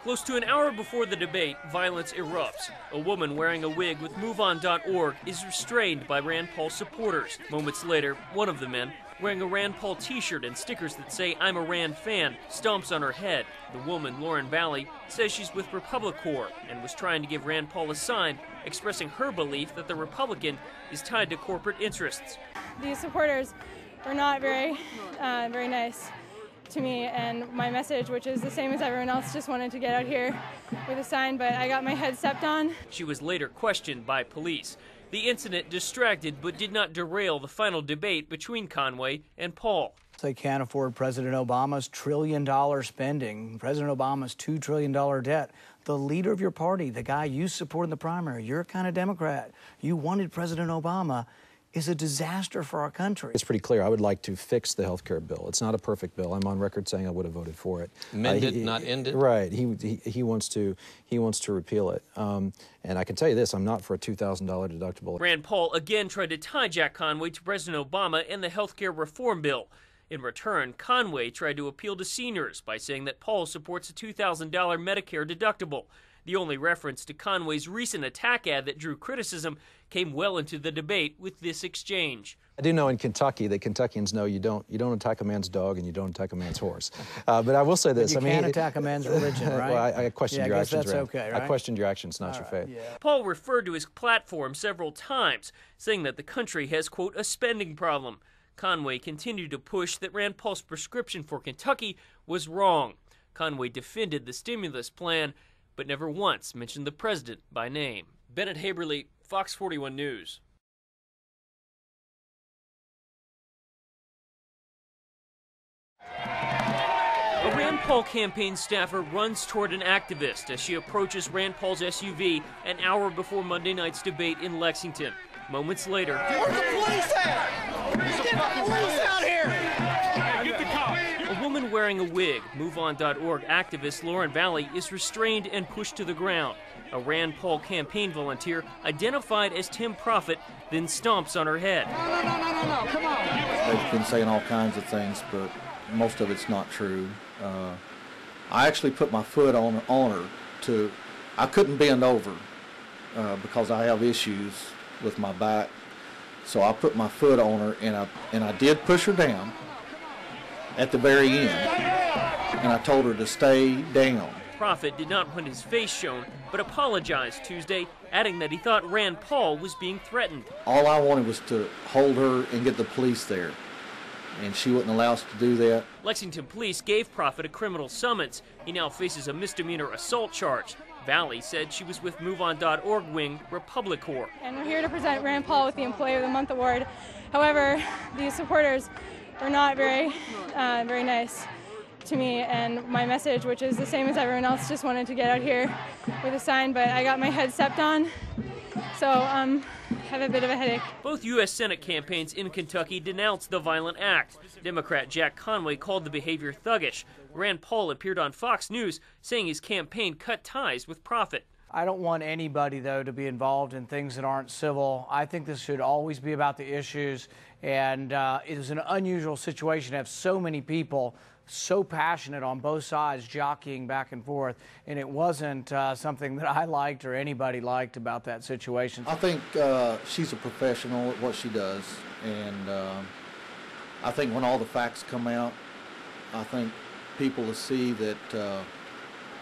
Close to an hour before the debate, violence erupts. A woman wearing a wig with MoveOn.org is restrained by Rand Paul supporters. Moments later, one of the men, wearing a Rand Paul t-shirt and stickers that say, "I'm a Rand fan," stomps on her head. The woman, Lauren Valley, says she's with Republic Corps and was trying to give Rand Paul a sign expressing her belief that the Republican is tied to corporate interests. These supporters are not very nice to me and my message, which is the same as everyone else. Just wanted to get out here with a sign, but I got my head stepped on. She was later questioned by police. The incident distracted but did not derail the final debate between Conway and Paul. They can't afford President Obama's $1 trillion spending, President Obama's $2 trillion debt. The leader of your party, the guy you support in the primary, you're a kind of Democrat. You wanted President Obama, is a disaster for our country. It's pretty clear. I would like to fix the health care bill. It's not a perfect bill. I'm on record saying I would have voted for it. Amend it, not end it? Right. He wants to repeal it. And I can tell you this, I'm not for a $2,000 deductible. Rand Paul again tried to tie Jack Conway to President Obama and the health care reform bill. In return, Conway tried to appeal to seniors by saying that Paul supports a $2,000 Medicare deductible. The only reference to Conway's recent attack ad that drew criticism came well into the debate with this exchange. I do know in Kentucky that Kentuckians know you don't attack a man's dog and you don't attack a man's horse. But I will say this. But you can't attack a man's religion, right? Well, I questioned your actions. That's okay, right? I questioned your actions, not your faith. Yeah. Paul referred to his platform several times, saying that the country has, quote, a spending problem. Conway continued to push that Rand Paul's prescription for Kentucky was wrong. Conway defended the stimulus plan, but never once mentioned the president by name. Bennett Haberly, Fox 41 News. A Rand Paul campaign staffer runs toward an activist as she approaches Rand Paul's SUV an hour before Monday night's debate in Lexington. Moments later, where's the police at? Get the police out here! Get the cops! A woman wearing a wig, MoveOn.org activist Lauren Valley, is restrained and pushed to the ground. A Rand Paul campaign volunteer, identified as Tim Prophet, then stomps on her head. No, come on! They've been saying all kinds of things, but most of it's not true. I actually put my foot on her I couldn't bend over because I have issues with my back. So I put my foot on her and I did push her down at the very end. And I told her to stay down. Prophet did not want his face shown, but apologized Tuesday, adding that he thought Rand Paul was being threatened. All I wanted was to hold her and get the police there. And she wouldn't allow us to do that. Lexington police gave Prophet a criminal summons. He now faces a misdemeanor assault charge. Valley said she was with MoveOn.org wing Republic Corps. And we're here to present Rand Paul with the Employee of the Month award. However, these supporters are not very nice to me and my message, which is the same as everyone else. Just wanted to get out here with a sign, but I got my head stepped on. So have a bit of a headache. Both U.S. Senate campaigns in Kentucky denounced the violent act. Democrat Jack Conway called the behavior thuggish. Rand Paul appeared on Fox News saying his campaign cut ties with Prophet. I don't want anybody, though, to be involved in things that aren't civil. I think this should always be about the issues, and it was an unusual situation to have so many people so passionate on both sides, jockeying back and forth, and it wasn't something that I liked or anybody liked about that situation. I think she's a professional at what she does, and I think when all the facts come out, I think people will see that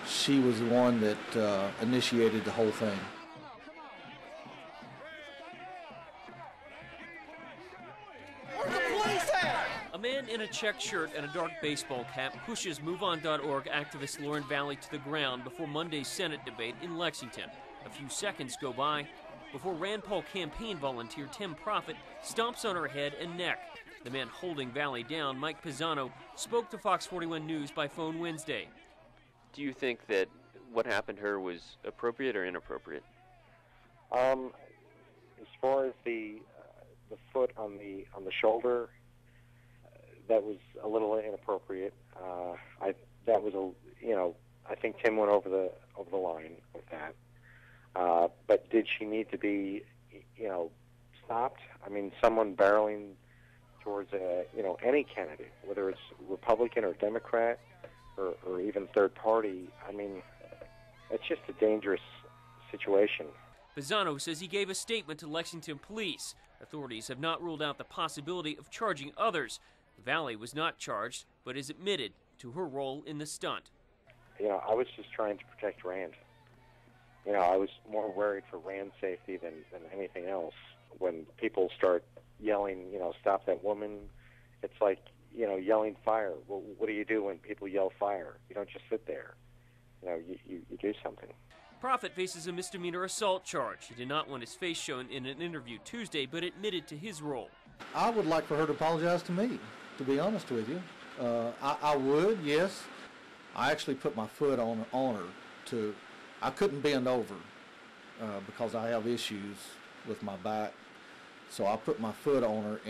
she was the one that initiated the whole thing. A man in a checked shirt and a dark baseball cap pushes MoveOn.org activist Lauren Valley to the ground before Monday's Senate debate in Lexington. A few seconds go by before Rand Paul campaign volunteer Tim Prophet stomps on her head and neck. The man holding Valley down, Mike Pisano, spoke to Fox 41 News by phone Wednesday. Do you think that what happened to her was appropriate or inappropriate? As far as the foot on the shoulder, that was a little inappropriate. I think Tim went over the line with that. But did she need to be, stopped? I mean, someone barreling towards any candidate, whether it's Republican or Democrat or even third party. I mean, it's just a dangerous situation. Pisano says he gave a statement to Lexington police. Authorities have not ruled out the possibility of charging others. Valley was not charged, but is admitted to her role in the stunt. I was just trying to protect Rand. I was more worried for Rand's safety than anything else. When people start yelling, stop that woman, it's like, yelling fire. Well, what do you do when people yell fire? You don't just sit there. You do something. Prophet faces a misdemeanor assault charge. He did not want his face shown in an interview Tuesday, but admitted to his role. I would like for her to apologize to me, to be honest with you. I would, yes. I actually put my foot on her I couldn't bend over because I have issues with my back. So I put my foot on her,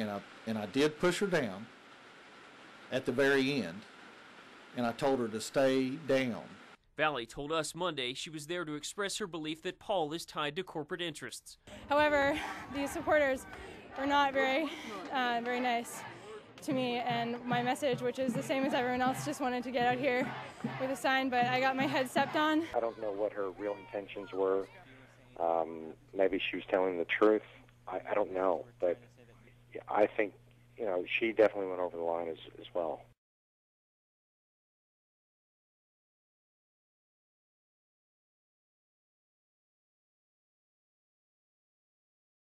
and I did push her down at the very end, and I told her to stay down. Valley told us Monday she was there to express her belief that Paul is tied to corporate interests. However, these supporters were not very nice to me, and my message, which is the same as everyone else, just wanted to get out here with a sign, but I got my head stepped on. I don't know what her real intentions were. Maybe she was telling the truth. I don't know, but I think, she definitely went over the line as well.